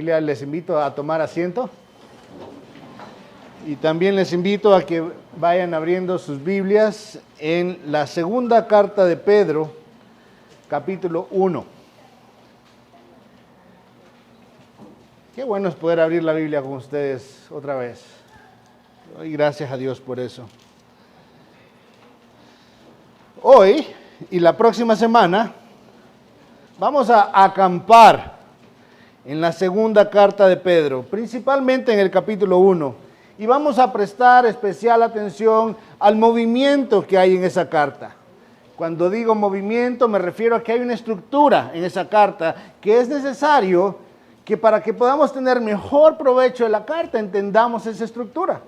Familia, les invito a tomar asiento y también les invito a que vayan abriendo sus Biblias en la segunda carta de Pedro, capítulo 1. Qué bueno es poder abrir la Biblia con ustedes otra vez. Y gracias a Dios por eso. Hoy y la próxima semana vamos a acampar en la segunda carta de Pedro, principalmente en el capítulo 1. Y vamos a prestar especial atención al movimiento que hay en esa carta. Cuando digo movimiento me refiero a que hay una estructura en esa carta que es necesario que para que podamos tener mejor provecho de la carta entendamos esa estructura.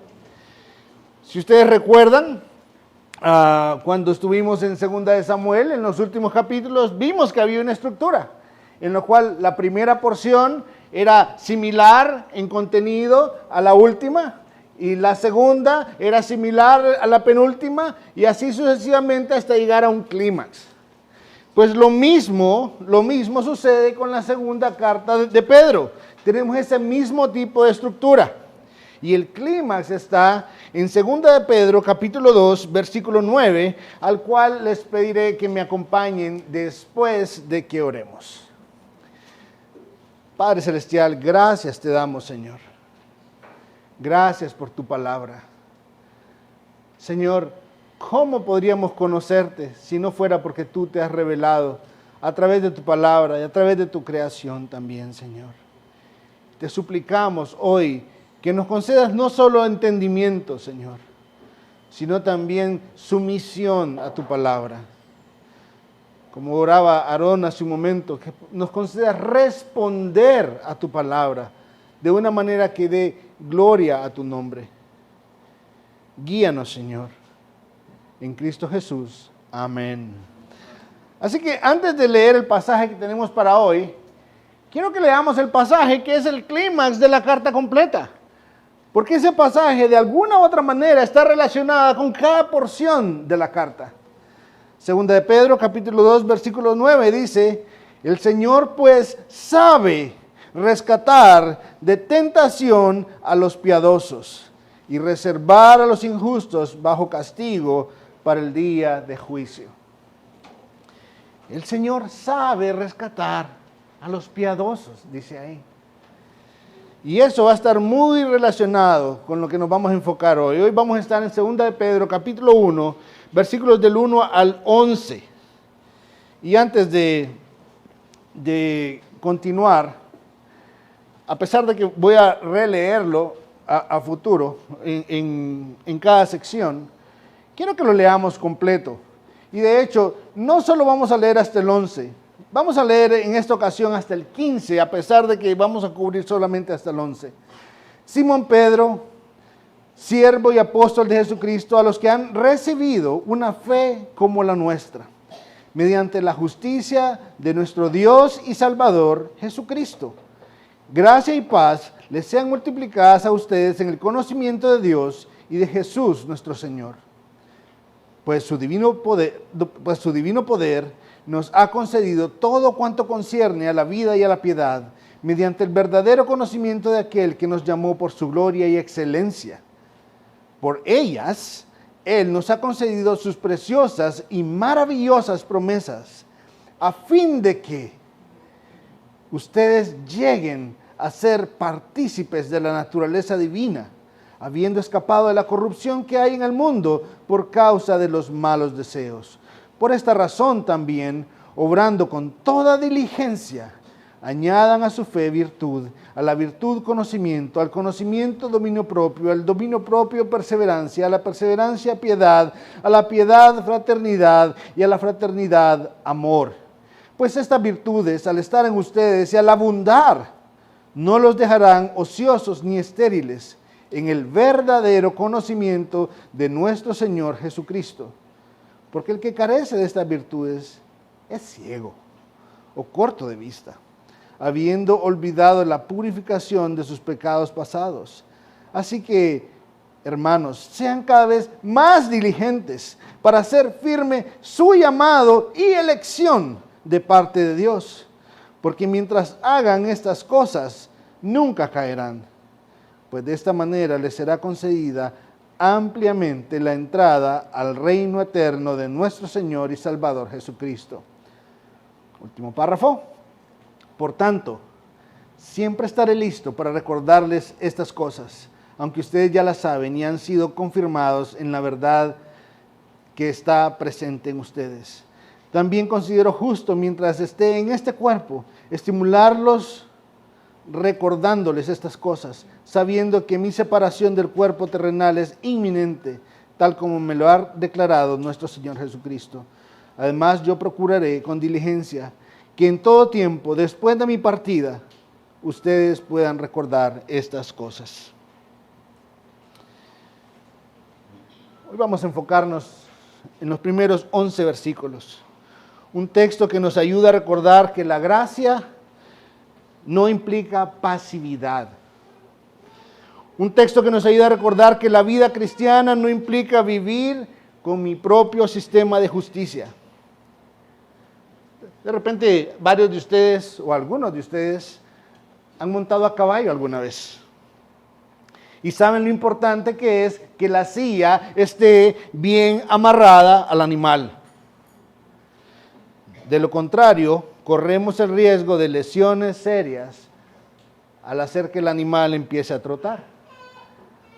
Si ustedes recuerdan, cuando estuvimos en Segunda de Samuel, en los últimos capítulos, vimos que había una estructura, en la cual la primera porción era similar en contenido a la última, y la segunda era similar a la penúltima, y así sucesivamente hasta llegar a un clímax. Pues lo mismo sucede con la segunda carta de Pedro. Tenemos ese mismo tipo de estructura. Y el clímax está en 2 de Pedro, capítulo 2, versículo 9, al cual les pediré que me acompañen después de que oremos. Padre Celestial, gracias te damos, Señor. Gracias por tu palabra. Señor, ¿cómo podríamos conocerte si no fuera porque tú te has revelado a través de tu palabra y a través de tu creación también, Señor? Te suplicamos hoy que nos concedas no solo entendimiento, Señor, sino también sumisión a tu palabra. Como oraba Aarón hace un momento, que nos concedas responder a tu palabra de una manera que dé gloria a tu nombre. Guíanos, Señor, en Cristo Jesús. Amén. Así que antes de leer el pasaje que tenemos para hoy, quiero que leamos el pasaje que es el clímax de la carta completa. Porque ese pasaje de alguna u otra manera está relacionado con cada porción de la carta. Segunda de Pedro, capítulo 2, versículo 9 dice: el Señor pues sabe rescatar de tentación a los piadosos y reservar a los injustos bajo castigo para el día de juicio. El Señor sabe rescatar a los piadosos, dice ahí. Y eso va a estar muy relacionado con lo que nos vamos a enfocar hoy. Hoy vamos a estar en 2 de Pedro, capítulo 1, versículos del 1 al 11. Y antes de continuar, a pesar de que voy a releerlo a futuro en cada sección, quiero que lo leamos completo. Y de hecho, no solo vamos a leer hasta el 11, vamos a leer en esta ocasión hasta el 15, a pesar de que vamos a cubrir solamente hasta el 11. Simón Pedro, siervo y apóstol de Jesucristo, a los que han recibido una fe como la nuestra, mediante la justicia de nuestro Dios y Salvador Jesucristo. Gracia y paz les sean multiplicadas a ustedes en el conocimiento de Dios y de Jesús nuestro Señor. Pues su divino poder nos ha concedido todo cuanto concierne a la vida y a la piedad, mediante el verdadero conocimiento de aquel que nos llamó por su gloria y excelencia. Por ellas, Él nos ha concedido sus preciosas y maravillosas promesas, a fin de que ustedes lleguen a ser partícipes de la naturaleza divina, habiendo escapado de la corrupción que hay en el mundo por causa de los malos deseos. Por esta razón también, obrando con toda diligencia, añadan a su fe virtud, a la virtud conocimiento, al conocimiento dominio propio, al dominio propio perseverancia, a la perseverancia piedad, a la piedad fraternidad y a la fraternidad amor. Pues estas virtudes, al estar en ustedes y al abundar, no los dejarán ociosos ni estériles en el verdadero conocimiento de nuestro Señor Jesucristo. Porque el que carece de estas virtudes es ciego o corto de vista, habiendo olvidado la purificación de sus pecados pasados. Así que, hermanos, sean cada vez más diligentes para hacer firme su llamado y elección de parte de Dios. Porque mientras hagan estas cosas, nunca caerán, pues de esta manera les será concedida ampliamente la entrada al reino eterno de nuestro Señor y Salvador Jesucristo. Último párrafo. Por tanto, siempre estaré listo para recordarles estas cosas, aunque ustedes ya las saben y han sido confirmados en la verdad que está presente en ustedes. También considero justo, mientras esté en este cuerpo, estimularlos recordándoles estas cosas, sabiendo que mi separación del cuerpo terrenal es inminente, tal como me lo ha declarado nuestro Señor Jesucristo. Además, yo procuraré con diligencia que en todo tiempo, después de mi partida, ustedes puedan recordar estas cosas. Hoy vamos a enfocarnos en los primeros 11 versículos. Un texto que nos ayuda a recordar que la gracia no implica pasividad. Un texto que nos ayuda a recordar que la vida cristiana no implica vivir con mi propio sistema de justicia. De repente, varios de ustedes o algunos de ustedes han montado a caballo alguna vez. Y saben lo importante que es que la silla esté bien amarrada al animal. De lo contrario, corremos el riesgo de lesiones serias al hacer que el animal empiece a trotar.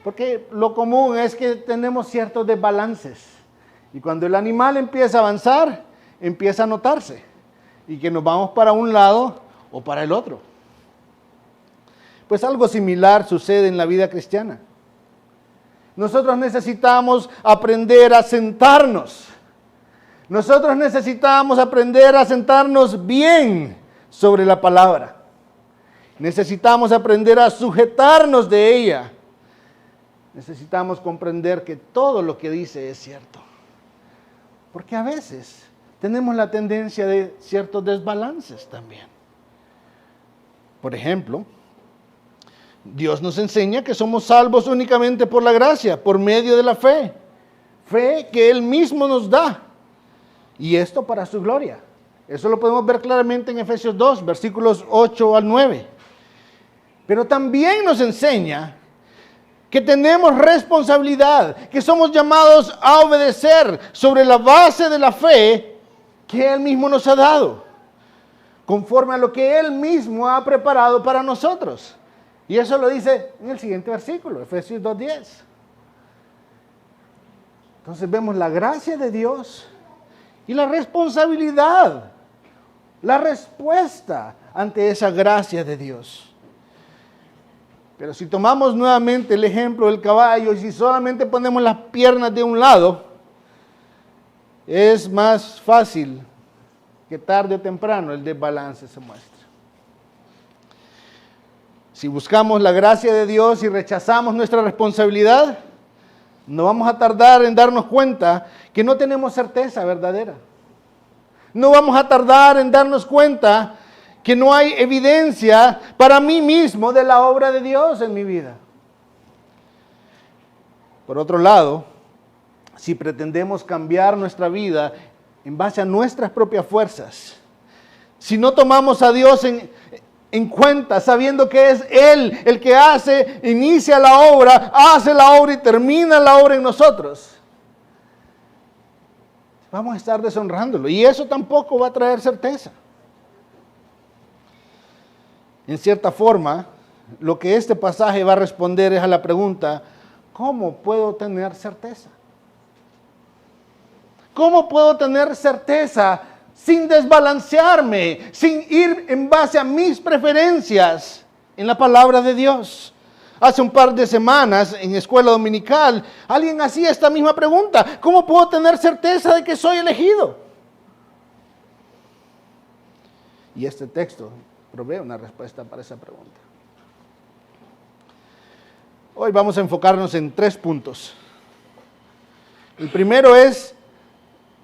Porque lo común es que tenemos ciertos desbalances. Y cuando el animal empieza a avanzar, empieza a notarse. Y que nos vamos para un lado o para el otro. Pues algo similar sucede en la vida cristiana. Nosotros necesitamos aprender a sentarnos. Nosotros necesitamos aprender a sentarnos bien sobre la palabra. Necesitamos aprender a sujetarnos de ella. Necesitamos comprender que todo lo que dice es cierto. Porque a veces tenemos la tendencia de ciertos desbalances también. Por ejemplo, Dios nos enseña que somos salvos únicamente por la gracia, por medio de la fe. Fe que Él mismo nos da. Y esto para su gloria. Eso lo podemos ver claramente en Efesios 2, versículos 8 al 9. Pero también nos enseña que tenemos responsabilidad, que somos llamados a obedecer sobre la base de la fe que Él mismo nos ha dado, conforme a lo que Él mismo ha preparado para nosotros. Y eso lo dice en el siguiente versículo, Efesios 2:10. Entonces vemos la gracia de Dios y la responsabilidad, la respuesta ante esa gracia de Dios. Pero si tomamos nuevamente el ejemplo del caballo y si solamente ponemos las piernas de un lado, es más fácil que tarde o temprano el desbalance se muestre. Si buscamos la gracia de Dios y rechazamos nuestra responsabilidad, no vamos a tardar en darnos cuenta que no tenemos certeza verdadera. No vamos a tardar en darnos cuenta que no hay evidencia para mí mismo de la obra de Dios en mi vida. Por otro lado, si pretendemos cambiar nuestra vida en base a nuestras propias fuerzas, si no tomamos a Dios en cuenta, sabiendo que es Él el que inicia la obra, hace la obra y termina la obra en nosotros, vamos a estar deshonrándolo. Y eso tampoco va a traer certeza. En cierta forma, lo que este pasaje va a responder es a la pregunta, ¿cómo puedo tener certeza? ¿Cómo puedo tener certeza sin desbalancearme, sin ir en base a mis preferencias en la palabra de Dios? Hace un par de semanas en escuela dominical, alguien hacía esta misma pregunta. ¿Cómo puedo tener certeza de que soy elegido? Y este texto provee una respuesta para esa pregunta. Hoy vamos a enfocarnos en 3 puntos. El primero es,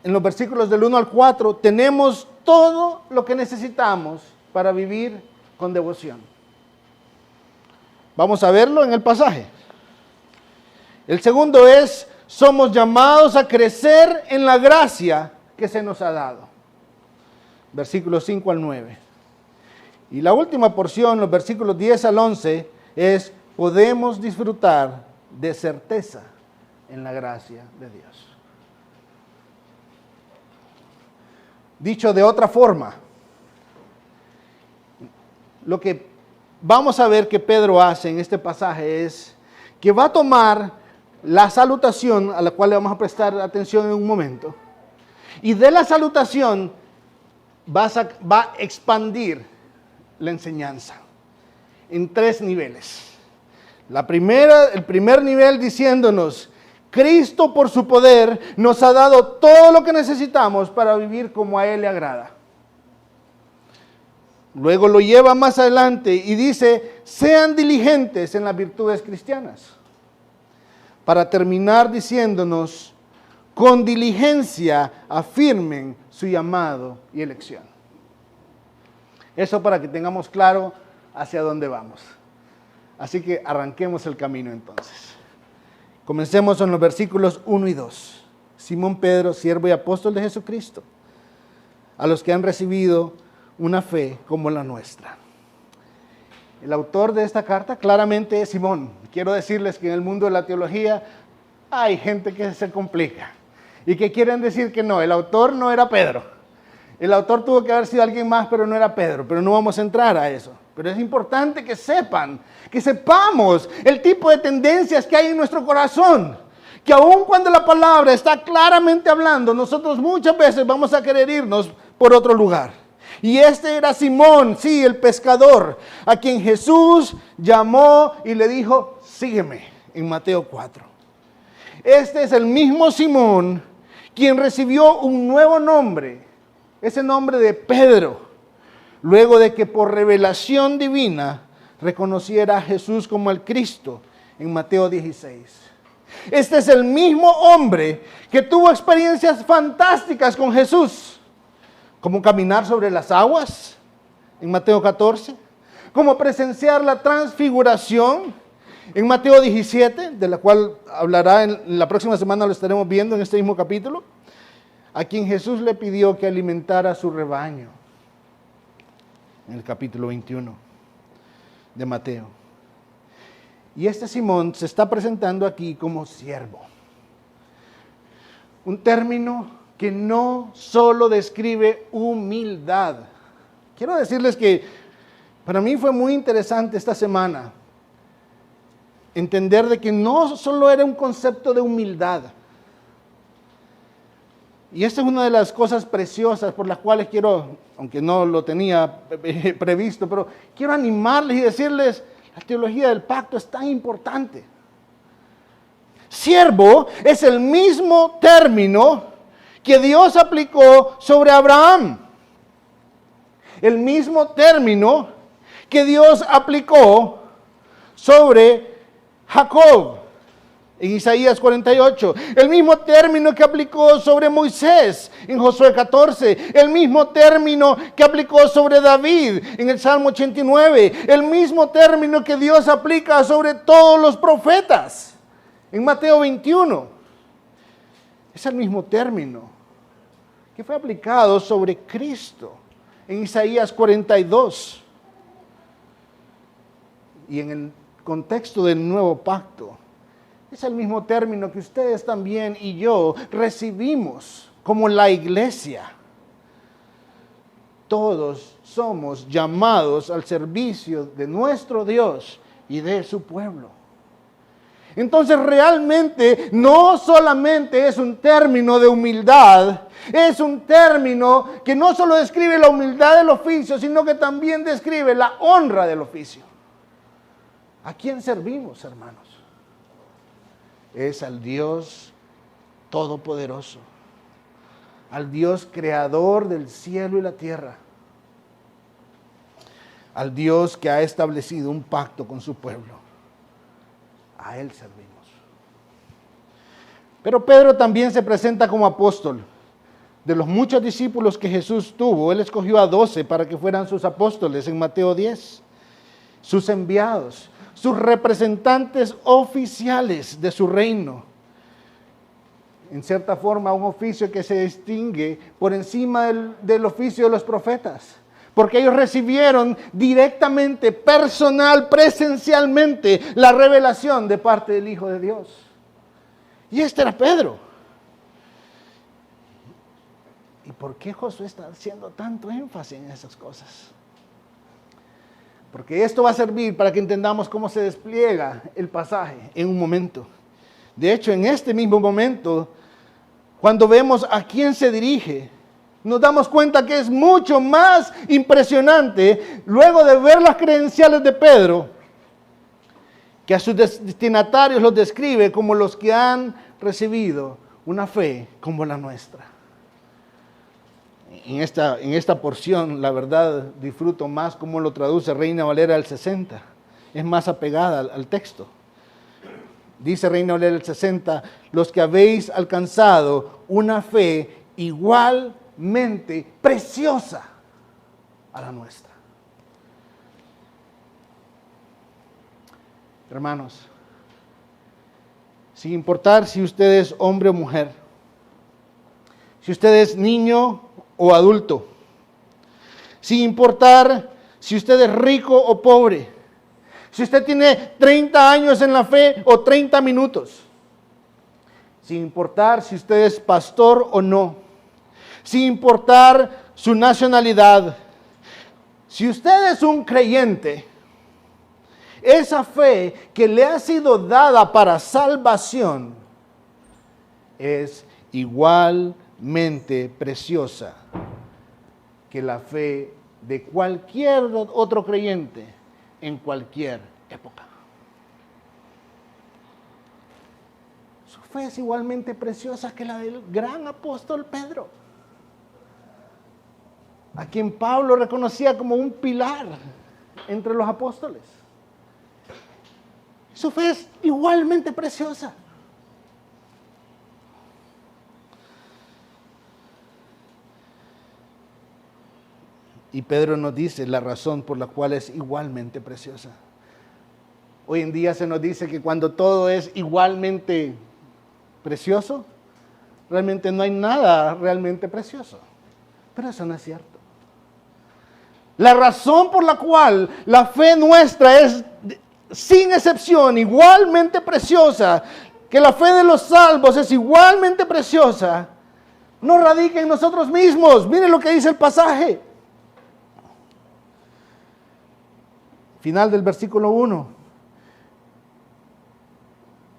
en los versículos del 1 al 4, tenemos todo lo que necesitamos para vivir con devoción. Vamos a verlo en el pasaje. El segundo es, somos llamados a crecer en la gracia que se nos ha dado. Versículos 5 al 9. Y la última porción, los versículos 10 al 11, es: podemos disfrutar de certeza en la gracia de Dios. Dicho de otra forma, lo que vamos a ver que Pedro hace en este pasaje es que va a tomar la salutación, a la cual le vamos a prestar atención en un momento, y de la salutación va a expandir la enseñanza en 3 niveles. El primer nivel diciéndonos: Cristo por su poder nos ha dado todo lo que necesitamos para vivir como a Él le agrada. Luego lo lleva más adelante y dice: sean diligentes en las virtudes cristianas. Para terminar diciéndonos: con diligencia afirmen su llamado y elección. Eso para que tengamos claro hacia dónde vamos. Así que arranquemos el camino entonces. Comencemos en los versículos 1 y 2. Simón Pedro, siervo y apóstol de Jesucristo, a los que han recibido una fe como la nuestra. El autor de esta carta claramente es Simón. Quiero decirles que en el mundo de la teología hay gente que se complica y que quieren decir que no, el autor no era Pedro. El autor tuvo que haber sido alguien más, pero no era Pedro. Pero no vamos a entrar a eso. Pero es importante que sepamos el tipo de tendencias que hay en nuestro corazón. Que aun cuando la palabra está claramente hablando, nosotros muchas veces vamos a querer irnos por otro lugar. Y este era Simón, sí, el pescador, a quien Jesús llamó y le dijo: sígueme, en Mateo 4. Este es el mismo Simón quien recibió un nuevo nombre, ese nombre de Pedro, luego de que por revelación divina reconociera a Jesús como el Cristo en Mateo 16. Este es el mismo hombre que tuvo experiencias fantásticas con Jesús, como caminar sobre las aguas en Mateo 14, como presenciar la transfiguración en Mateo 17, de la cual hablará en la próxima semana, lo estaremos viendo en este mismo capítulo, a quien Jesús le pidió que alimentara a su rebaño, en el capítulo 21 de Mateo. Y este Simón se está presentando aquí como siervo. Un término que no solo describe humildad. Quiero decirles que para mí fue muy interesante esta semana entender de que no solo era un concepto de humildad. Y esta es una de las cosas preciosas por las cuales quiero, aunque no lo tenía previsto, pero quiero animarles y decirles: la teología del pacto es tan importante. Siervo es el mismo término que Dios aplicó sobre Abraham. El mismo término que Dios aplicó sobre Jacob en Isaías 48. El mismo término que aplicó sobre Moisés en Josué 14. El mismo término que aplicó sobre David en el Salmo 89. El mismo término que Dios aplica sobre todos los profetas en Mateo 21. Es el mismo término que fue aplicado sobre Cristo en Isaías 42. Y en el contexto del nuevo pacto, es el mismo término que ustedes también y yo recibimos como la iglesia. Todos somos llamados al servicio de nuestro Dios y de su pueblo. Entonces realmente no solamente es un término de humildad, es un término que no solo describe la humildad del oficio, sino que también describe la honra del oficio. ¿A quién servimos, hermanos? Es al Dios Todopoderoso, al Dios Creador del cielo y la tierra, al Dios que ha establecido un pacto con su pueblo. A Él servimos. Pero Pedro también se presenta como apóstol. De los muchos discípulos que Jesús tuvo, Él escogió a 12 para que fueran sus apóstoles en Mateo 10, sus enviados, sus representantes oficiales de su reino. En cierta forma, un oficio que se distingue por encima del oficio de los profetas, Porque ellos recibieron directamente, personal, presencialmente, la revelación de parte del Hijo de Dios. Y este era Pedro. ¿Y por qué Josué está haciendo tanto énfasis en esas cosas? Porque esto va a servir para que entendamos cómo se despliega el pasaje en un momento. De hecho, en este mismo momento, cuando vemos a quién se dirige, nos damos cuenta que es mucho más impresionante, luego de ver las credenciales de Pedro, que a sus destinatarios los describe como los que han recibido una fe como la nuestra. En esta porción, la verdad, disfruto más cómo lo traduce Reina Valera del 60. Es más apegada al texto. Dice Reina Valera del 60, los que habéis alcanzado una fe igualmente preciosa a la nuestra. Hermanos, sin importar si usted es hombre o mujer, si usted es niño o adulto, sin importar si usted es rico o pobre, si usted tiene 30 años en la fe o 30 minutos, sin importar si usted es pastor o no, sin importar su nacionalidad, si usted es un creyente, esa fe que le ha sido dada para salvación es igualmente preciosa que la fe de cualquier otro creyente en cualquier época. Su fe es igualmente preciosa que la del gran apóstol Pedro, a quien Pablo reconocía como un pilar entre los apóstoles. Su fe es igualmente preciosa. Y Pedro nos dice la razón por la cual es igualmente preciosa. Hoy en día se nos dice que cuando todo es igualmente precioso, realmente no hay nada realmente precioso. Pero eso no es cierto. La razón por la cual la fe nuestra es, sin excepción, igualmente preciosa, que la fe de los salvos es igualmente preciosa, no radica en nosotros mismos. Miren lo que dice el pasaje. Final del versículo 1.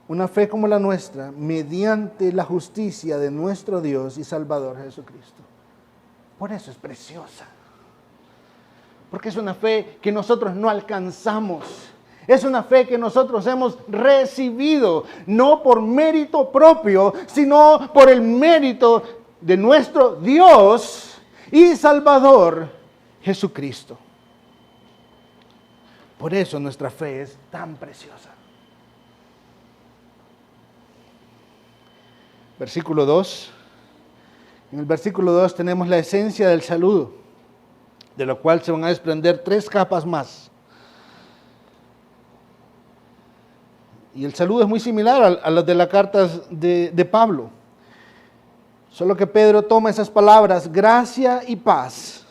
Una fe como la nuestra, mediante la justicia de nuestro Dios y Salvador Jesucristo. Por eso es preciosa. Porque es una fe que nosotros no alcanzamos. Es una fe que nosotros hemos recibido, no por mérito propio, sino por el mérito de nuestro Dios y Salvador Jesucristo. Por eso nuestra fe es tan preciosa. Versículo 2. En el versículo 2 tenemos la esencia del saludo, de lo cual se van a desprender 3 capas más. Y el saludo es muy similar a los de las cartas de Pablo. Solo que Pedro toma esas palabras, gracia y paz,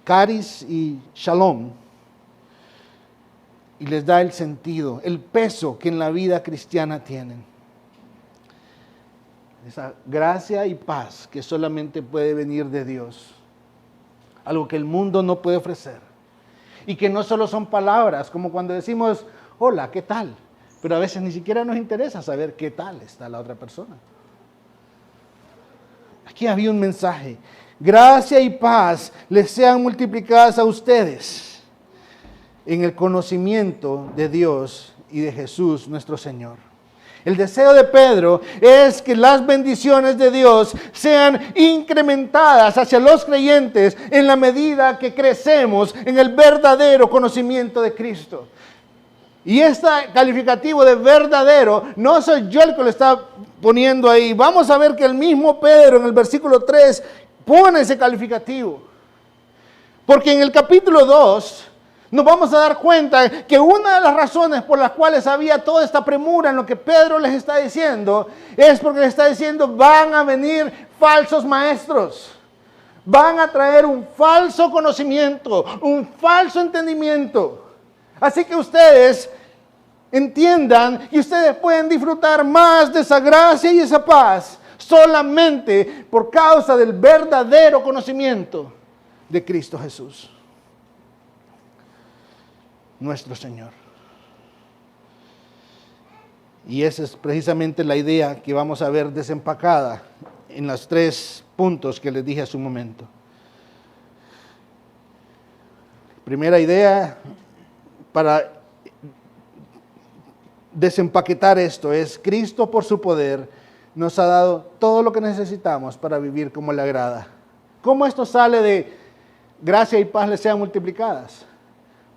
caris y shalom, y les da el sentido, el peso que en la vida cristiana tienen. Esa gracia y paz que solamente puede venir de Dios. Algo que el mundo no puede ofrecer. Y que no solo son palabras, como cuando decimos, hola, ¿qué tal? Pero a veces ni siquiera nos interesa saber qué tal está la otra persona. Aquí había un mensaje. Gracia y paz les sean multiplicadas a ustedes en el conocimiento de Dios y de Jesús nuestro Señor. El deseo de Pedro es que las bendiciones de Dios sean incrementadas hacia los creyentes en la medida que crecemos en el verdadero conocimiento de Cristo. Y este calificativo de verdadero, no soy yo el que lo está poniendo ahí. Vamos a ver que el mismo Pedro en el versículo 3 pone ese calificativo. Porque en el capítulo 2 nos vamos a dar cuenta que una de las razones por las cuales había toda esta premura en lo que Pedro les está diciendo es porque les está diciendo van a venir falsos maestros. van a traer un falso conocimiento, un falso entendimiento. Así que ustedes entiendan y ustedes pueden disfrutar más de esa gracia y esa paz solamente por causa del verdadero conocimiento de Cristo Jesús, nuestro Señor. Y esa es precisamente la idea que vamos a ver desempacada en los 3 puntos que les dije hace un momento. Primera idea para desempaquetar esto es: Cristo, por su poder, nos ha dado todo lo que necesitamos para vivir como le agrada. ¿Cómo esto sale de gracia y paz les sean multiplicadas?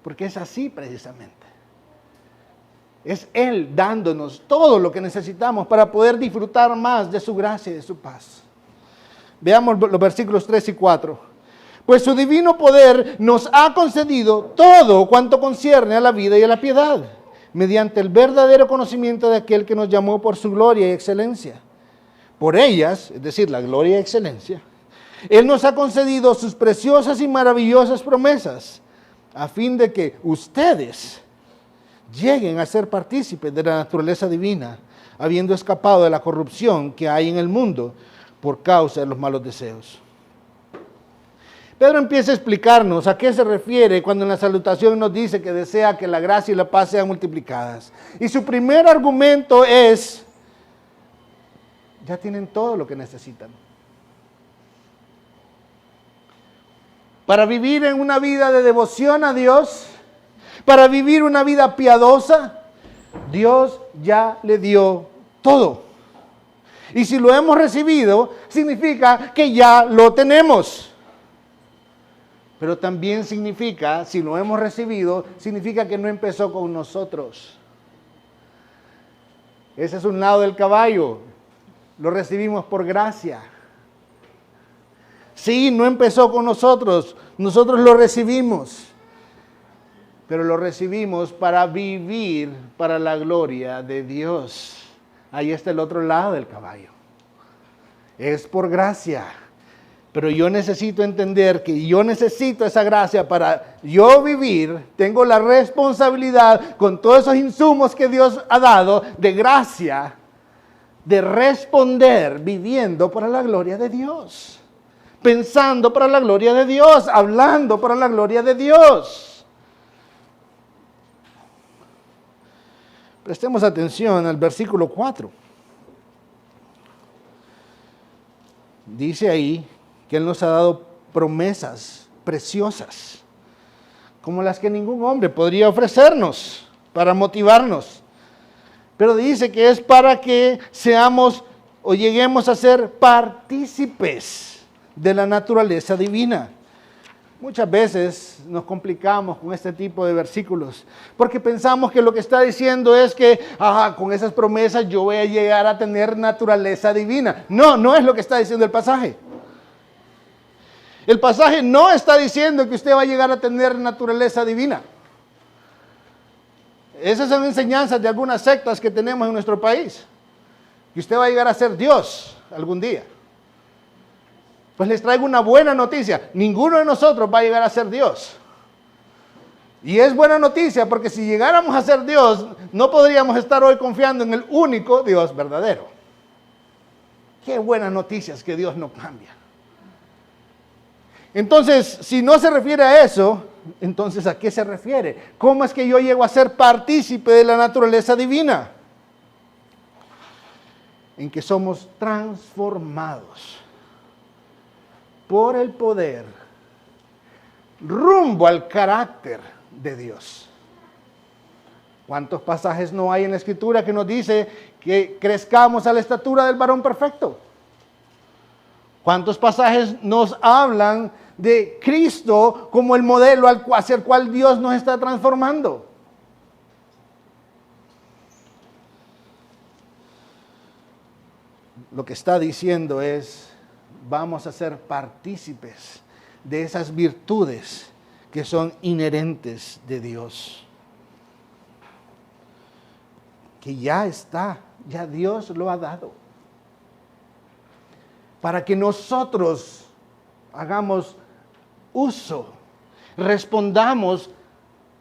Porque es así precisamente. Es Él dándonos todo lo que necesitamos para poder disfrutar más de su gracia y de su paz. Veamos los versículos 3 y 4. Pues su divino poder nos ha concedido todo cuanto concierne a la vida y a la piedad, mediante el verdadero conocimiento de aquel que nos llamó por su gloria y excelencia. Por ellas, es decir, la gloria y excelencia, Él nos ha concedido sus preciosas y maravillosas promesas, a fin de que ustedes lleguen a ser partícipes de la naturaleza divina, habiendo escapado de la corrupción que hay en el mundo por causa de los malos deseos. Pedro empieza a explicarnos a qué se refiere cuando en la salutación nos dice que desea que la gracia y la paz sean multiplicadas. Y su primer argumento es: ya tienen todo lo que necesitan. Para vivir en una vida de devoción a Dios, para vivir una vida piadosa, Dios ya le dio todo. Y si lo hemos recibido, significa que ya lo tenemos. Pero también significa, si lo hemos recibido, significa que no empezó con nosotros. Ese es un lado del caballo. Lo recibimos por gracia. Sí, no empezó con nosotros. Nosotros lo recibimos. Pero lo recibimos para vivir para la gloria de Dios. Ahí está el otro lado del caballo. Es por gracia. Pero yo necesito entender que yo necesito esa gracia para yo vivir. Tengo la responsabilidad con todos esos insumos que Dios ha dado de gracia, de responder viviendo para la gloria de Dios. Pensando para la gloria de Dios, hablando para la gloria de Dios. Prestemos atención al versículo 4. Dice ahí que Él nos ha dado promesas preciosas, como las que ningún hombre podría ofrecernos para motivarnos. Pero dice que es para que seamos o lleguemos a ser partícipes de la naturaleza divina. Muchas veces nos complicamos con este tipo de versículos, porque pensamos que lo que está diciendo es que con esas promesas yo voy a llegar a tener naturaleza divina. No, no es lo que está diciendo el pasaje. El pasaje no está diciendo que usted va a llegar a tener naturaleza divina. Esas son enseñanzas de algunas sectas que tenemos en nuestro país, que usted va a llegar a ser Dios algún día. Pues les traigo una buena noticia: ninguno de nosotros va a llegar a ser Dios. Y es buena noticia porque si llegáramos a ser Dios, no podríamos estar hoy confiando en el único Dios verdadero. Qué buenas noticias que Dios no cambia. Entonces, si no se refiere a eso, entonces ¿a qué se refiere? ¿Cómo es que yo llego a ser partícipe de la naturaleza divina? En que somos transformados por el poder rumbo al carácter de Dios. ¿Cuántos pasajes no hay en la Escritura que nos dice que crezcamos a la estatura del varón perfecto? ¿Cuántos pasajes nos hablan de Cristo como el modelo hacia el cual Dios nos está transformando? Lo que está diciendo es: vamos a ser partícipes de esas virtudes que son inherentes de Dios. Que ya está, ya Dios lo ha dado. Para que nosotros, hagamos uso, respondamos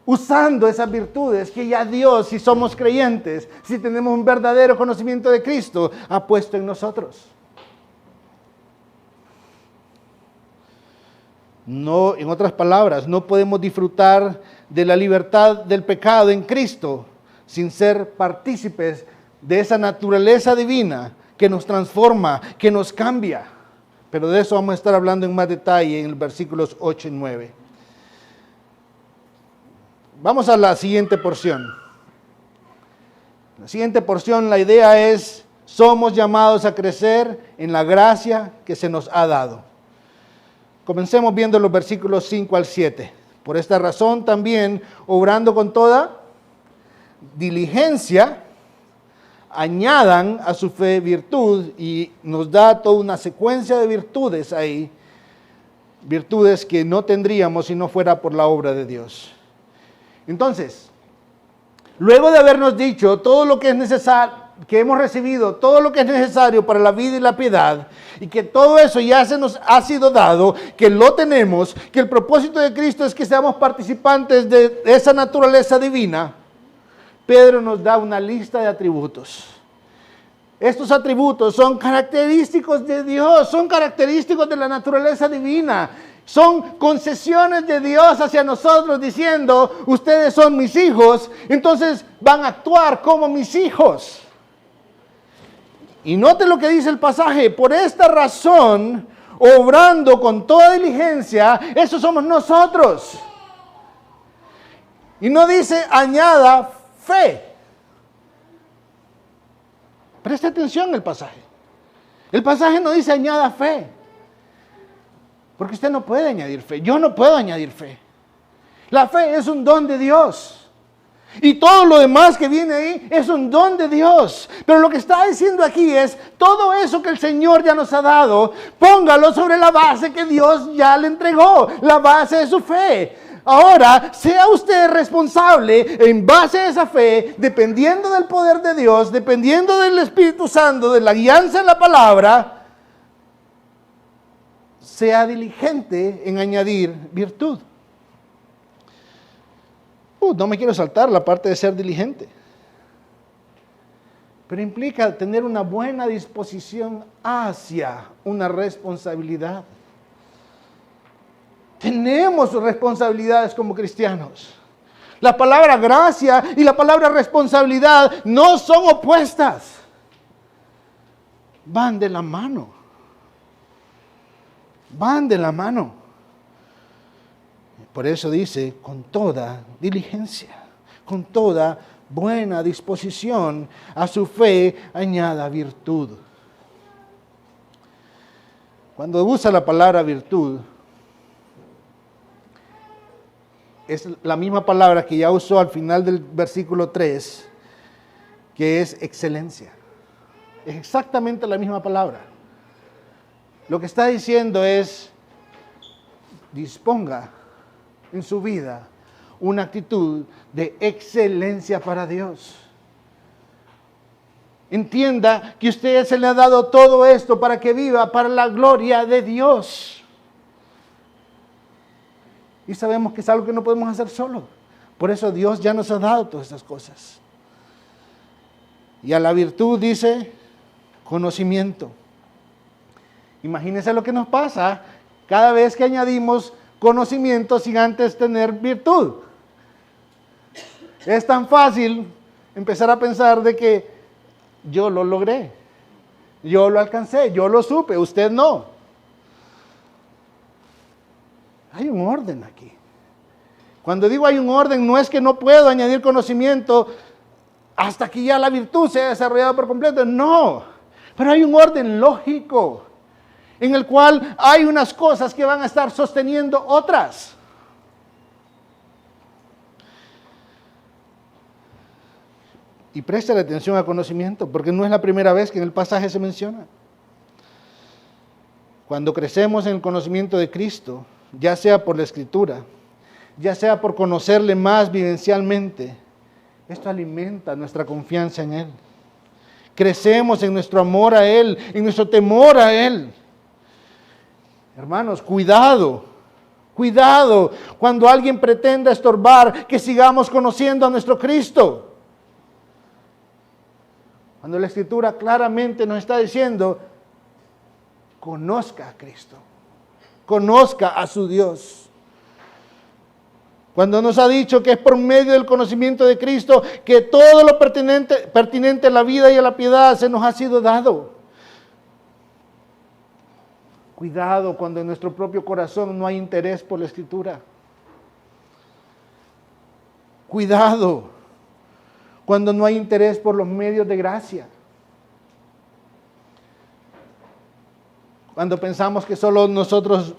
usando esas virtudes que ya Dios, si somos creyentes, si tenemos un verdadero conocimiento de Cristo, ha puesto en nosotros. No, en otras palabras, no podemos disfrutar de la libertad del pecado en Cristo sin ser partícipes de esa naturaleza divina que nos transforma, que nos cambia. Pero de eso vamos a estar hablando en más detalle en los versículos 8 y 9. Vamos a la siguiente porción. La siguiente porción, la idea es, somos llamados a crecer en la gracia que se nos ha dado. Comencemos viendo los versículos 5 al 7. Por esta razón también, obrando con toda diligencia, añadan a su fe virtud, y nos da toda una secuencia de virtudes ahí, virtudes que no tendríamos si no fuera por la obra de Dios. Entonces, luego de habernos dicho todo lo que es necesario, que hemos recibido todo lo que es necesario para la vida y la piedad, y que todo eso ya se nos ha sido dado, que lo tenemos, que el propósito de Cristo es que seamos participantes de esa naturaleza divina, Pedro nos da una lista de atributos. Estos atributos son característicos de Dios, son característicos de la naturaleza divina. Son concesiones de Dios hacia nosotros diciendo, ustedes son mis hijos, entonces van a actuar como mis hijos. Y note lo que dice el pasaje, por esta razón, obrando con toda diligencia, eso somos nosotros. Y no dice añada fe. Preste atención al pasaje. El pasaje no dice añada fe. Porque usted no puede añadir fe. Yo no puedo añadir fe. La fe es un don de Dios. Y todo lo demás que viene ahí es un don de Dios. Pero lo que está diciendo aquí es, todo eso que el Señor ya nos ha dado, póngalo sobre la base que Dios ya le entregó. La base de su fe. Ahora, sea usted responsable en base a esa fe, dependiendo del poder de Dios, dependiendo del Espíritu Santo, de la guianza en la palabra, sea diligente en añadir virtud. No me quiero saltar la parte de ser diligente. Pero implica tener una buena disposición hacia una responsabilidad. Tenemos responsabilidades como cristianos. La palabra gracia y la palabra responsabilidad no son opuestas. Van de la mano. Van de la mano. Por eso dice, con toda diligencia, con toda buena disposición, a su fe añada virtud. Cuando usa la palabra virtud, es la misma palabra que ya usó al final del versículo 3, que es excelencia. Es exactamente la misma palabra. Lo que está diciendo es, disponga en su vida una actitud de excelencia para Dios. Entienda que a usted se le ha dado todo esto para que viva para la gloria de Dios. Y sabemos que es algo que no podemos hacer solo. Por eso Dios ya nos ha dado todas estas cosas. Y a la virtud dice conocimiento. Imagínense lo que nos pasa cada vez que añadimos conocimiento sin antes tener virtud. Es tan fácil empezar a pensar de que yo lo logré, yo lo alcancé, yo lo supe, usted no. Hay un orden aquí. Cuando digo hay un orden, no es que no puedo añadir conocimiento hasta que ya la virtud se ha desarrollado por completo, no. Pero hay un orden lógico en el cual hay unas cosas que van a estar sosteniendo otras. Y preste atención al conocimiento, porque no es la primera vez que en el pasaje se menciona. Cuando crecemos en el conocimiento de Cristo, ya sea por la Escritura, ya sea por conocerle más vivencialmente, esto alimenta nuestra confianza en Él. Crecemos en nuestro amor a Él, en nuestro temor a Él. Hermanos, cuidado. Cuidado cuando alguien pretenda estorbar que sigamos conociendo a nuestro Cristo. Cuando la Escritura claramente nos está diciendo, conozca a Cristo, conozca a su Dios. Cuando nos ha dicho que es por medio del conocimiento de Cristo que todo lo pertinente a la vida y a la piedad se nos ha sido dado. Cuidado cuando en nuestro propio corazón no hay interés por la Escritura. Cuidado cuando no hay interés por los medios de gracia. Cuando pensamos que solo nosotros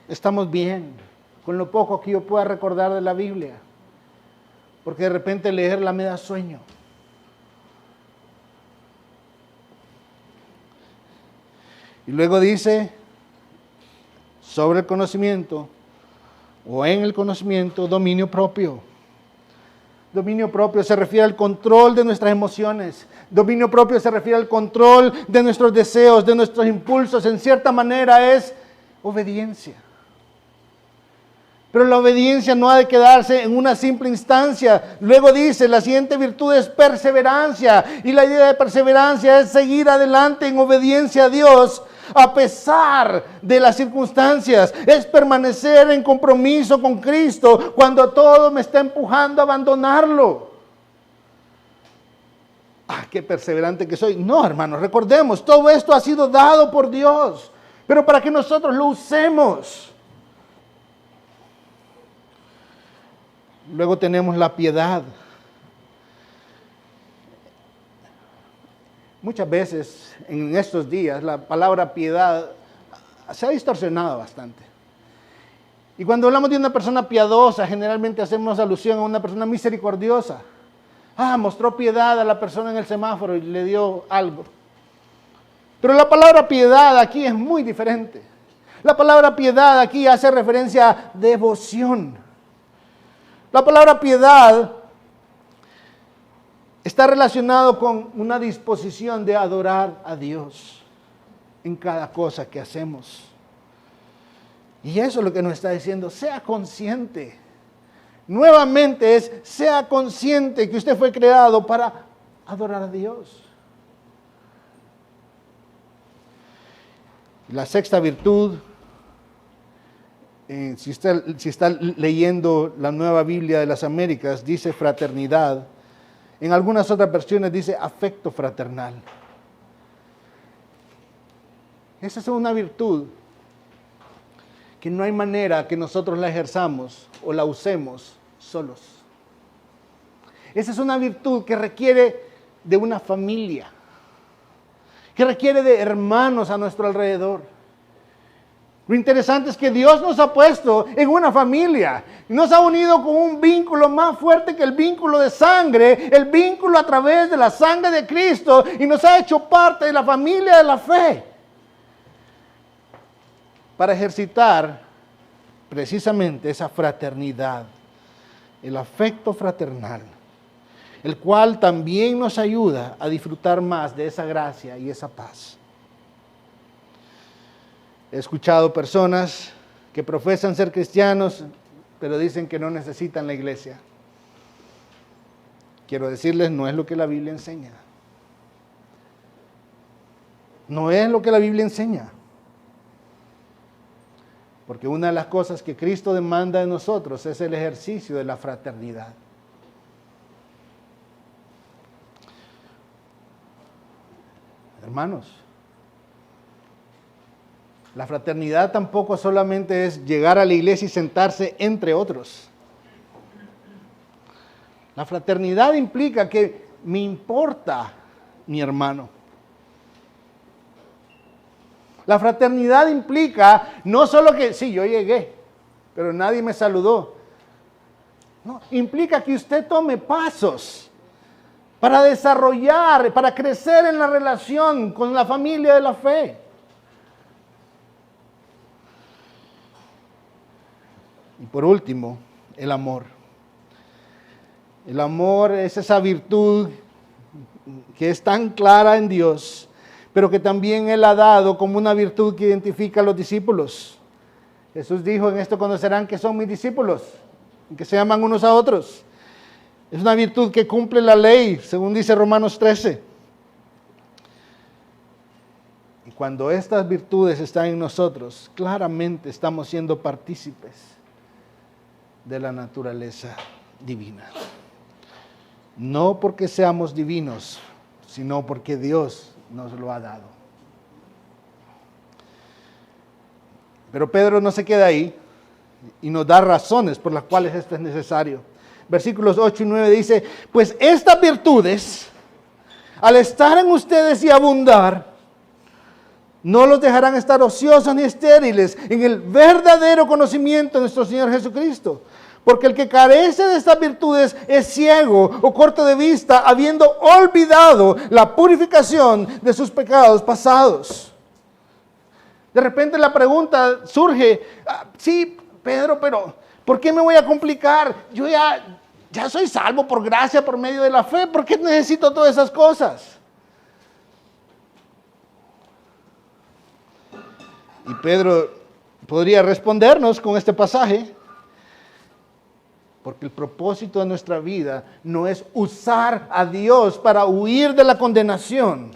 estamos bien, con lo poco que yo pueda recordar de la Biblia. Porque de repente leerla me da sueño. Y luego dice, sobre el conocimiento, o en el conocimiento, dominio propio. Dominio propio se refiere al control de nuestras emociones. Dominio propio se refiere al control de nuestros deseos, de nuestros impulsos. En cierta manera es obediencia. Pero la obediencia no ha de quedarse en una simple instancia. Luego dice, la siguiente virtud es perseverancia. Y la idea de perseverancia es seguir adelante en obediencia a Dios a pesar de las circunstancias. Es permanecer en compromiso con Cristo cuando todo me está empujando a abandonarlo. Qué perseverante que soy. No, hermanos, recordemos, todo esto ha sido dado por Dios, pero para que nosotros lo usemos. Luego tenemos la piedad. Muchas veces en estos días la palabra piedad se ha distorsionado bastante. Y cuando hablamos de una persona piadosa, generalmente hacemos alusión a una persona misericordiosa. Mostró piedad a la persona en el semáforo y le dio algo. Pero la palabra piedad aquí es muy diferente. La palabra piedad aquí hace referencia a devoción. La palabra piedad está relacionado con una disposición de adorar a Dios en cada cosa que hacemos. Y eso es lo que nos está diciendo, sea consciente. Nuevamente es, sea consciente que usted fue creado para adorar a Dios. La sexta virtud, si está leyendo la Nueva Biblia de las Américas, dice fraternidad. En algunas otras versiones dice afecto fraternal. Esa es una virtud que no hay manera que nosotros la ejerzamos o la usemos solos. Esa es una virtud que requiere de una familia, que requiere de hermanos a nuestro alrededor. Lo interesante es que Dios nos ha puesto en una familia y nos ha unido con un vínculo más fuerte que el vínculo de sangre, el vínculo a través de la sangre de Cristo, y nos ha hecho parte de la familia de la fe para ejercitar precisamente esa fraternidad, el afecto fraternal, el cual también nos ayuda a disfrutar más de esa gracia y esa paz. He escuchado personas que profesan ser cristianos, pero dicen que no necesitan la iglesia. Quiero decirles, no es lo que la Biblia enseña. No es lo que la Biblia enseña. Porque una de las cosas que Cristo demanda de nosotros es el ejercicio de la fraternidad. Hermanos, la fraternidad tampoco solamente es llegar a la iglesia y sentarse entre otros. La fraternidad implica que me importa mi hermano. La fraternidad implica no solo que, sí, yo llegué, pero nadie me saludó. No, implica que usted tome pasos para desarrollar, para crecer en la relación con la familia de la fe. Y por último, el amor. El amor es esa virtud que es tan clara en Dios, pero que también Él ha dado como una virtud que identifica a los discípulos. Jesús dijo: en esto conocerán que son mis discípulos, que se aman unos a otros. Es una virtud que cumple la ley, según dice Romanos 13. Y cuando estas virtudes están en nosotros, claramente estamos siendo partícipes de la naturaleza divina. No porque seamos divinos, sino porque Dios nos lo ha dado. Pero Pedro no se queda ahí y nos da razones por las cuales esto es necesario. Versículos 8 y 9 dice: pues estas virtudes, al estar en ustedes y abundar, no los dejarán estar ociosos ni estériles en el verdadero conocimiento de nuestro Señor Jesucristo. Porque el que carece de estas virtudes es ciego o corto de vista, habiendo olvidado la purificación de sus pecados pasados. De repente la pregunta surge: sí, Pedro, pero ¿por qué me voy a complicar? Yo ya soy salvo por gracia, por medio de la fe. ¿Por qué necesito todas esas cosas? Y Pedro podría respondernos con este pasaje: porque el propósito de nuestra vida no es usar a Dios para huir de la condenación.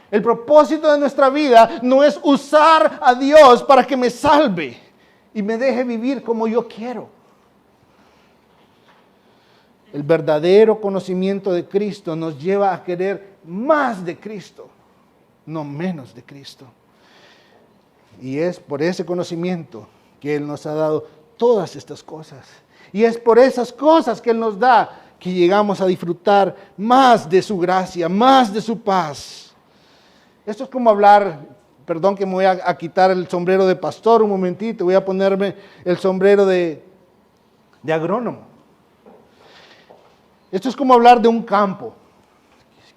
El propósito de nuestra vida no es usar a Dios para que me salve y me deje vivir como yo quiero. El verdadero conocimiento de Cristo nos lleva a querer más de Cristo, no menos de Cristo. Y es por ese conocimiento que Él nos ha dado todas estas cosas. Y es por esas cosas que Él nos da que llegamos a disfrutar más de su gracia, más de su paz. Esto es como hablar, perdón que me voy a quitar el sombrero de pastor un momentito, voy a ponerme el sombrero de agrónomo. Esto es como hablar de un campo,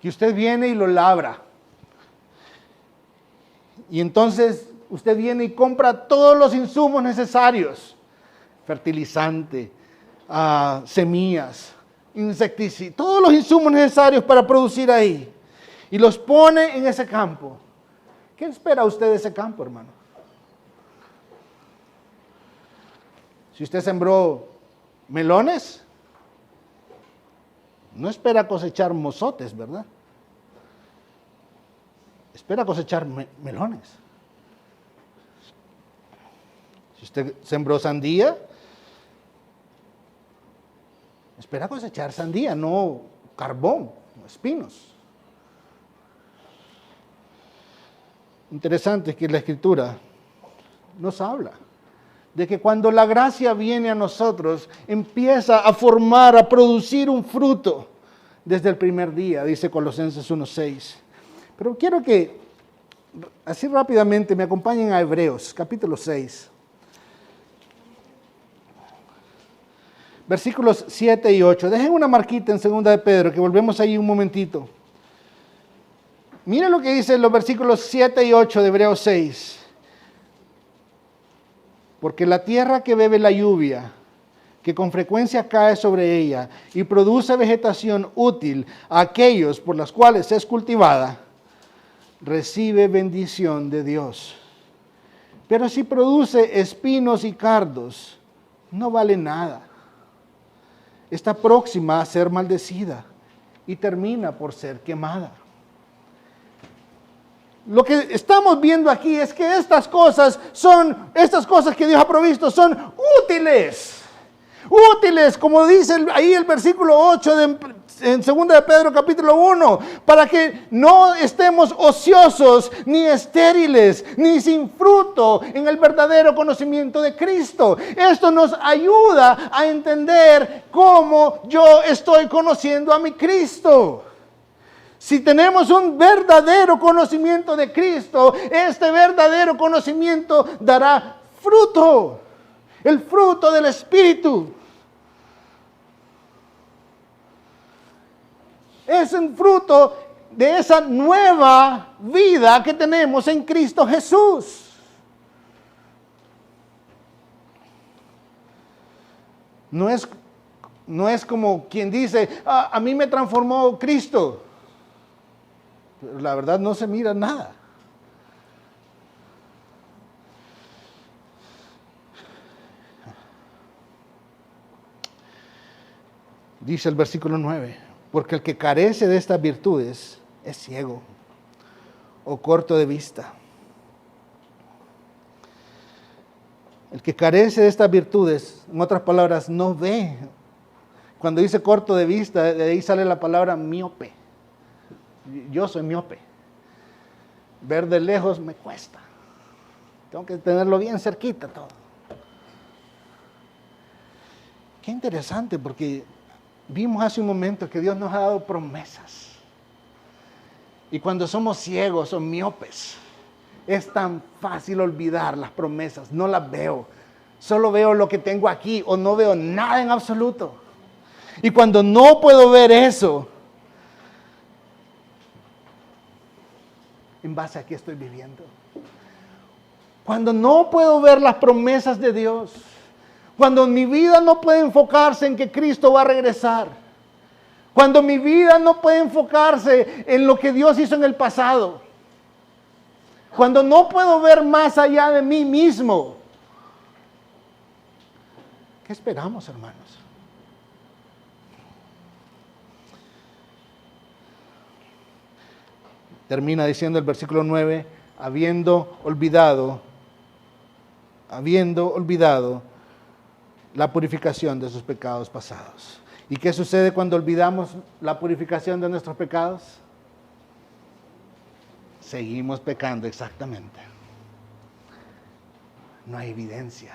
que usted viene y lo labra. Y entonces usted viene y compra todos los insumos necesarios: fertilizante, semillas, insecticidas, todos los insumos necesarios para producir ahí. Y los pone en ese campo. ¿Qué espera usted de ese campo, hermano? Si usted sembró melones, no espera cosechar mozotes, ¿verdad? Espera cosechar melones. Si usted sembró sandía, espera cosechar sandía, no carbón, no espinos. Interesante que la Escritura nos habla de que cuando la gracia viene a nosotros, empieza a formar, a producir un fruto desde el primer día, dice Colosenses 1:6. Pero quiero que, así rápidamente, me acompañen a Hebreos, capítulo 6. Versículos 7 y 8. Dejen una marquita en 2 de Pedro, que volvemos ahí un momentito. Miren lo que dice en los versículos 7 y 8 de Hebreos 6. Porque la tierra que bebe la lluvia, que con frecuencia cae sobre ella y produce vegetación útil a aquellos por las cuales es cultivada, recibe bendición de Dios. Pero si produce espinos y cardos, no vale nada. Está próxima a ser maldecida y termina por ser quemada. Lo que estamos viendo aquí es que estas cosas que Dios ha provisto son útiles. Útiles, como dice ahí el versículo 8 en 2 de Pedro capítulo 1, para que no estemos ociosos, ni estériles, ni sin fruto en el verdadero conocimiento de Cristo. Esto nos ayuda a entender cómo yo estoy conociendo a mi Cristo. Si tenemos un verdadero conocimiento de Cristo, este verdadero conocimiento dará fruto, el fruto del Espíritu. Es un fruto de esa nueva vida que tenemos en Cristo Jesús. No es como quien dice: a mí me transformó Cristo. pero la verdad no se mira nada. Dice el versículo 9, porque el que carece de estas virtudes es ciego o corto de vista. El que carece de estas virtudes, en otras palabras, no ve. Cuando dice corto de vista, de ahí sale la palabra miope. Yo soy miope. Ver de lejos me cuesta. Tengo que tenerlo bien cerquita todo. Qué interesante, porque vimos hace un momento que Dios nos ha dado promesas. Y cuando somos ciegos o miopes, es tan fácil olvidar las promesas. No las veo. Solo veo lo que tengo aquí o no veo nada en absoluto. Y cuando no puedo ver eso, ¿en base a qué estoy viviendo? Cuando no puedo ver las promesas de Dios, cuando mi vida no puede enfocarse en que Cristo va a regresar, cuando mi vida no puede enfocarse en lo que Dios hizo en el pasado, cuando no puedo ver más allá de mí mismo, ¿qué esperamos, hermanos? Termina diciendo el versículo 9, habiendo olvidado la purificación de sus pecados pasados. ¿Y qué sucede cuando olvidamos la purificación de nuestros pecados? Seguimos pecando, exactamente. No hay evidencia.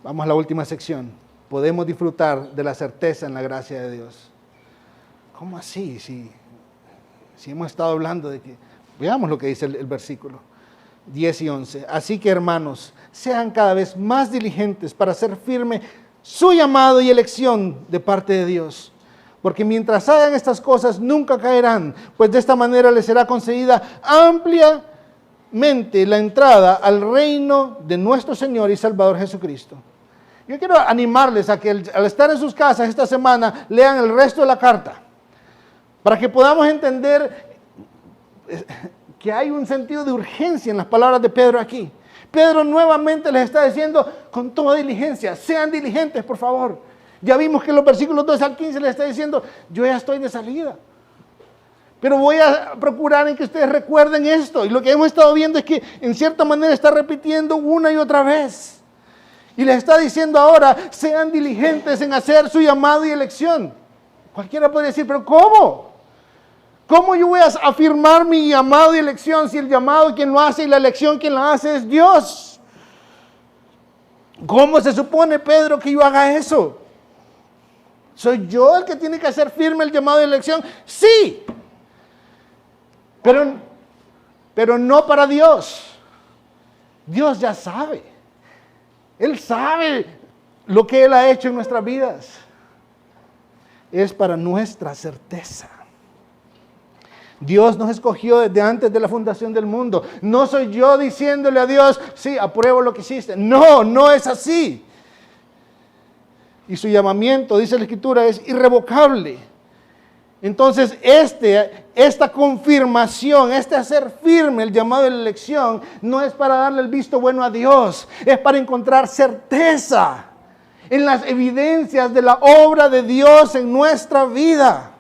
Vamos a la última sección. Podemos disfrutar de la certeza en la gracia de Dios. ¿Cómo así? Si hemos estado hablando de que... Veamos lo que dice el versículo 10 y 11. Así que, hermanos, sean cada vez más diligentes para hacer firme su llamado y elección de parte de Dios. Porque mientras hagan estas cosas nunca caerán, pues de esta manera les será concedida ampliamente la entrada al reino de nuestro Señor y Salvador Jesucristo. Yo quiero animarles a que al estar en sus casas esta semana lean el resto de la carta, para que podamos entender que hay un sentido de urgencia en las palabras de Pedro aquí. Pedro nuevamente les está diciendo con toda diligencia, sean diligentes, por favor. Ya vimos que en los versículos 12 al 15 les está diciendo, yo ya estoy de salida, pero voy a procurar en que ustedes recuerden esto. Y lo que hemos estado viendo es que en cierta manera está repitiendo una y otra vez. Y les está diciendo ahora, sean diligentes en hacer su llamado y elección. Cualquiera podría decir, pero ¿cómo? ¿Cómo yo voy a afirmar mi llamado y elección si el llamado quien lo hace y la elección quien la hace es Dios? ¿Cómo se supone, Pedro, que yo haga eso? ¿Soy yo el que tiene que hacer firme el llamado y elección? Sí, pero no para Dios. Dios ya sabe. Él sabe lo que Él ha hecho en nuestras vidas. Es para nuestra certeza. Dios nos escogió desde antes de la fundación del mundo. No soy yo diciéndole a Dios, sí, apruebo lo que hiciste. No, no es así. Y su llamamiento, dice la Escritura, es irrevocable. Entonces, esta confirmación, este hacer firme el llamado de la elección, no es para darle el visto bueno a Dios, es para encontrar certeza en las evidencias de la obra de Dios en nuestra vida.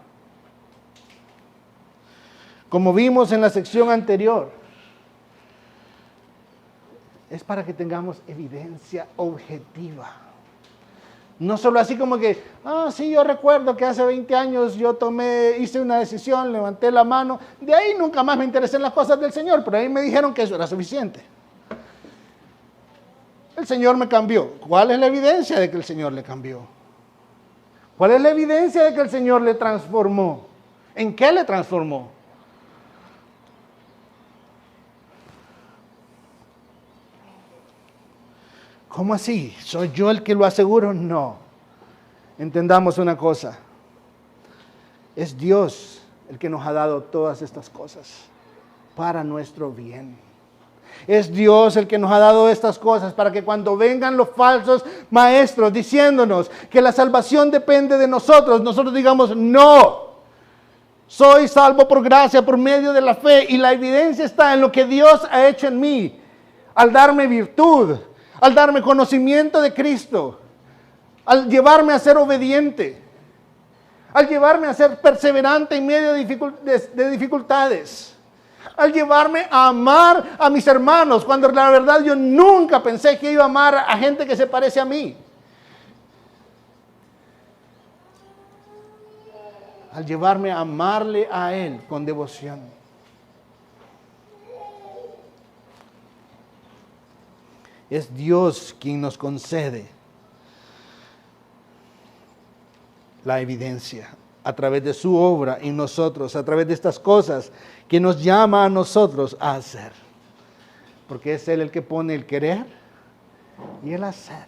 Como vimos en la sección anterior, es para que tengamos evidencia objetiva. No solo así como que, sí, yo recuerdo que hace 20 años yo hice una decisión, levanté la mano, de ahí nunca más me interesé en las cosas del Señor, pero ahí me dijeron que eso era suficiente. El Señor me cambió. ¿Cuál es la evidencia de que el Señor le cambió? ¿Cuál es la evidencia de que el Señor le transformó? ¿En qué le transformó? ¿Cómo así? ¿Soy yo el que lo aseguro? No. Entendamos una cosa. Es Dios el que nos ha dado todas estas cosas para nuestro bien. Es Dios el que nos ha dado estas cosas para que cuando vengan los falsos maestros diciéndonos que la salvación depende de nosotros, nosotros digamos no. Soy salvo por gracia, por medio de la fe, y la evidencia está en lo que Dios ha hecho en mí, al darme virtud, al darme conocimiento de Cristo, al llevarme a ser obediente, al llevarme a ser perseverante en medio de dificultades, al llevarme a amar a mis hermanos, cuando la verdad yo nunca pensé que iba a amar a gente que se parece a mí. Al llevarme a amarle a Él con devoción. Es Dios quien nos concede la evidencia a través de su obra en nosotros, a través de estas cosas que nos llama a nosotros a hacer. Porque es Él el que pone el querer y el hacer.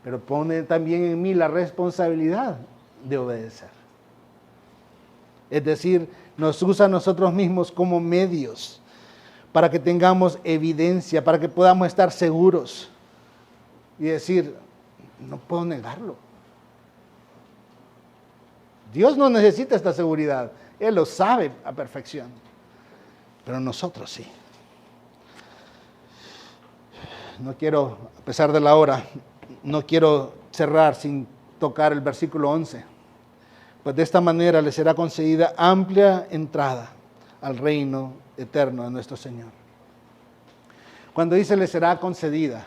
Pero pone también en mí la responsabilidad de obedecer. Es decir, nos usa a nosotros mismos como medios para que tengamos evidencia, para que podamos estar seguros y decir, no puedo negarlo. Dios no necesita esta seguridad, Él lo sabe a perfección, pero nosotros sí. No quiero, a pesar de la hora, no quiero cerrar sin tocar el versículo 11. Pues de esta manera le será concedida amplia entrada al reino eterno de nuestro Señor. Cuando dice le será concedida,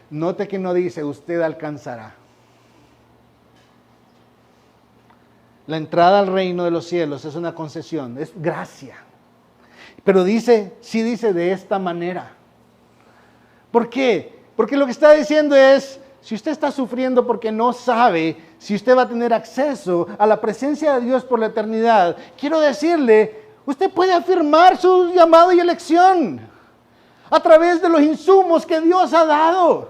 note que no dice usted alcanzará. La entrada al reino de los cielos es una concesión, es gracia. Pero dice, sí dice de esta manera. ¿Por qué? Porque lo que está diciendo es, si usted está sufriendo porque no sabe si usted va a tener acceso a la presencia de Dios por la eternidad, quiero decirle, usted puede afirmar su llamado y elección a través de los insumos que Dios ha dado.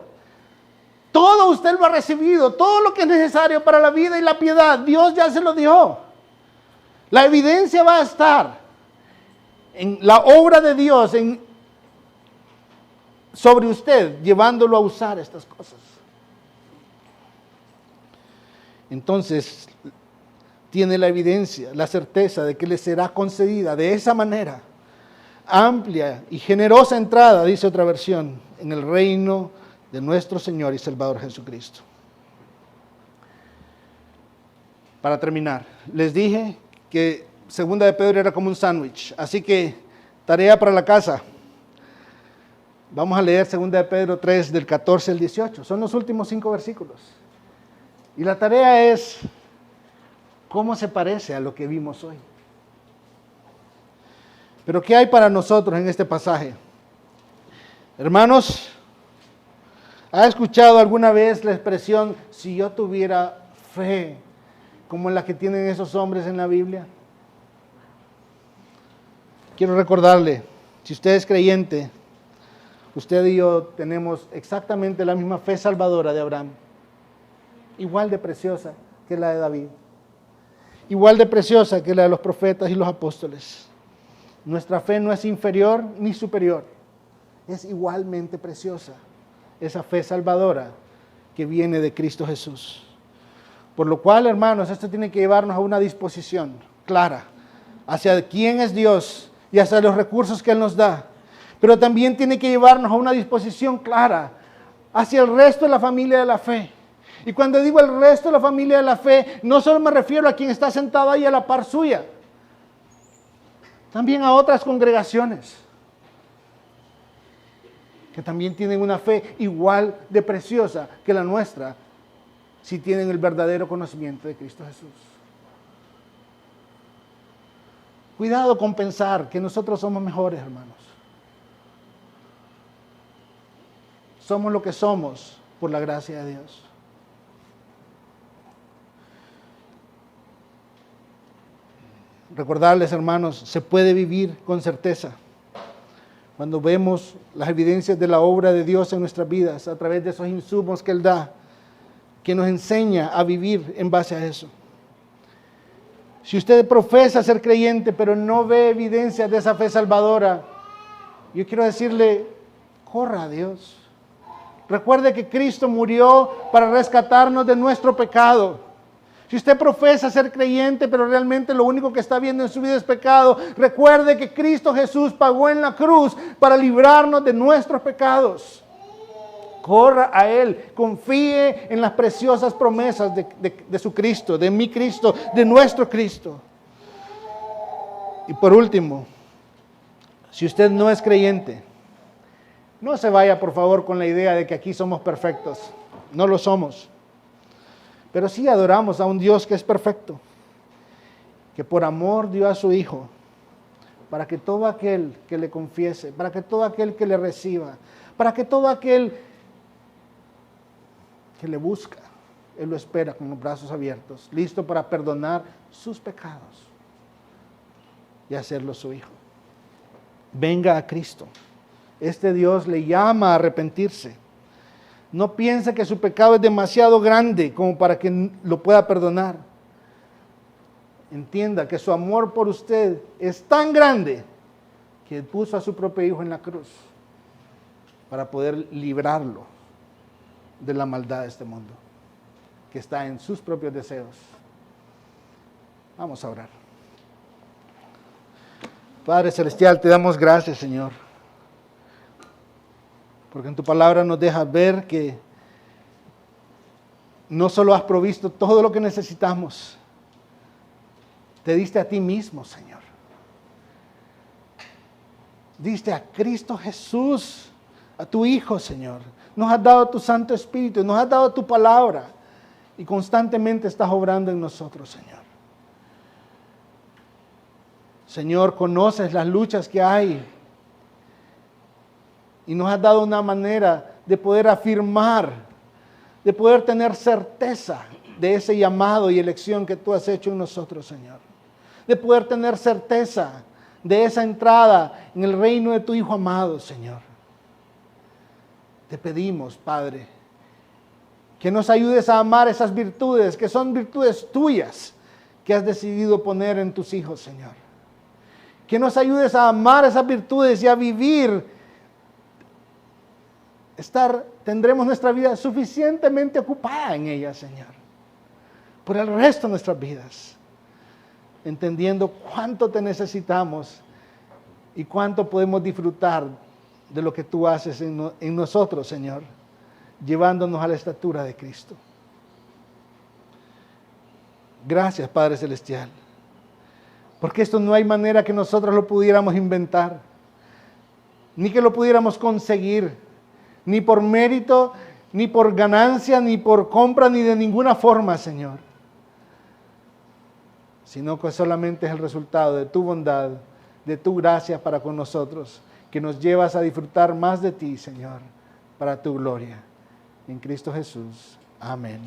Todo usted lo ha recibido, todo lo que es necesario para la vida y la piedad, Dios ya se lo dio. La evidencia va a estar en la obra de Dios sobre usted, llevándolo a usar estas cosas. Entonces, tiene la evidencia, la certeza de que le será concedida de esa manera, amplia y generosa entrada, dice otra versión, en el reino de nuestro Señor y Salvador Jesucristo. Para terminar, les dije que Segunda de Pedro era como un sándwich, así que tarea para la casa. Vamos a leer Segunda de Pedro 3 del 14 al 18, son los últimos 5 versículos. Y la tarea es, ¿cómo se parece a lo que vimos hoy? Pero ¿qué hay para nosotros en este pasaje? Hermanos, ¿ha escuchado alguna vez la expresión, si yo tuviera fe, como la que tienen esos hombres en la Biblia? Quiero recordarle, si usted es creyente, usted y yo tenemos exactamente la misma fe salvadora de Abraham. Igual de preciosa que la de David. Igual de preciosa que la de los profetas y los apóstoles. Nuestra fe no es inferior ni superior. Es igualmente preciosa. Esa fe salvadora que viene de Cristo Jesús. Por lo cual, hermanos, esto tiene que llevarnos a una disposición clara hacia quién es Dios y hacia los recursos que Él nos da. Pero también tiene que llevarnos a una disposición clara hacia el resto de la familia de la fe. Y cuando digo el resto de la familia de la fe, no solo me refiero a quien está sentado ahí a la par suya, también a otras congregaciones que también tienen una fe igual de preciosa que la nuestra, si tienen el verdadero conocimiento de Cristo Jesús. Cuidado con pensar que nosotros somos mejores, hermanos. Somos lo que somos por la gracia de Dios. Recordarles, hermanos, se puede vivir con certeza cuando vemos las evidencias de la obra de Dios en nuestras vidas a través de esos insumos que Él da, que nos enseña a vivir en base a eso. Si usted profesa ser creyente pero no ve evidencias de esa fe salvadora, Yo quiero decirle, corra a Dios. Recuerde que Cristo murió para rescatarnos de nuestro pecado. Si usted profesa ser creyente, pero realmente lo único que está viendo en su vida es pecado, recuerde que Cristo Jesús pagó en la cruz para librarnos de nuestros pecados. Corra a Él, confíe en las preciosas promesas de su Cristo, de mi Cristo, de nuestro Cristo. Y por último, si usted no es creyente, no se vaya por favor con la idea de que aquí somos perfectos. No lo somos. Pero sí adoramos a un Dios que es perfecto, que por amor dio a su Hijo, para que todo aquel que le confiese, para que todo aquel que le reciba, para que todo aquel que le busca, Él lo espera con los brazos abiertos, listo para perdonar sus pecados y hacerlo su Hijo. Venga a Cristo. Este Dios le llama a arrepentirse. No piense que su pecado es demasiado grande como para que lo pueda perdonar. Entienda que su amor por usted es tan grande que puso a su propio Hijo en la cruz para poder librarlo de la maldad de este mundo, que está en sus propios deseos. Vamos a orar. Padre Celestial, te damos gracias, Señor, porque en tu palabra nos dejas ver que no solo has provisto todo lo que necesitamos, te diste a ti mismo, Señor. Diste a Cristo Jesús, a tu Hijo, Señor. Nos has dado tu Santo Espíritu, nos has dado tu palabra y constantemente estás obrando en nosotros, Señor. Señor, conoces las luchas que hay y nos has dado una manera de poder afirmar, de poder tener certeza de ese llamado y elección que tú has hecho en nosotros, Señor. De poder tener certeza de esa entrada en el reino de tu Hijo amado, Señor. Te pedimos, Padre, que nos ayudes a amar esas virtudes, que son virtudes tuyas, que has decidido poner en tus hijos, Señor. Que nos ayudes a amar esas virtudes y a vivir. Tendremos nuestra vida suficientemente ocupada en ellas, Señor, por el resto de nuestras vidas, entendiendo cuánto te necesitamos y cuánto podemos disfrutar de lo que tú haces en nosotros, Señor, llevándonos a la estatura de Cristo. Gracias, Padre Celestial, porque esto no hay manera que nosotros lo pudiéramos inventar, ni que lo pudiéramos conseguir, ni por mérito, ni por ganancia, ni por compra, ni de ninguna forma, Señor, sino que solamente es el resultado de tu bondad, de tu gracia para con nosotros, que nos llevas a disfrutar más de ti, Señor, para tu gloria. En Cristo Jesús. Amén.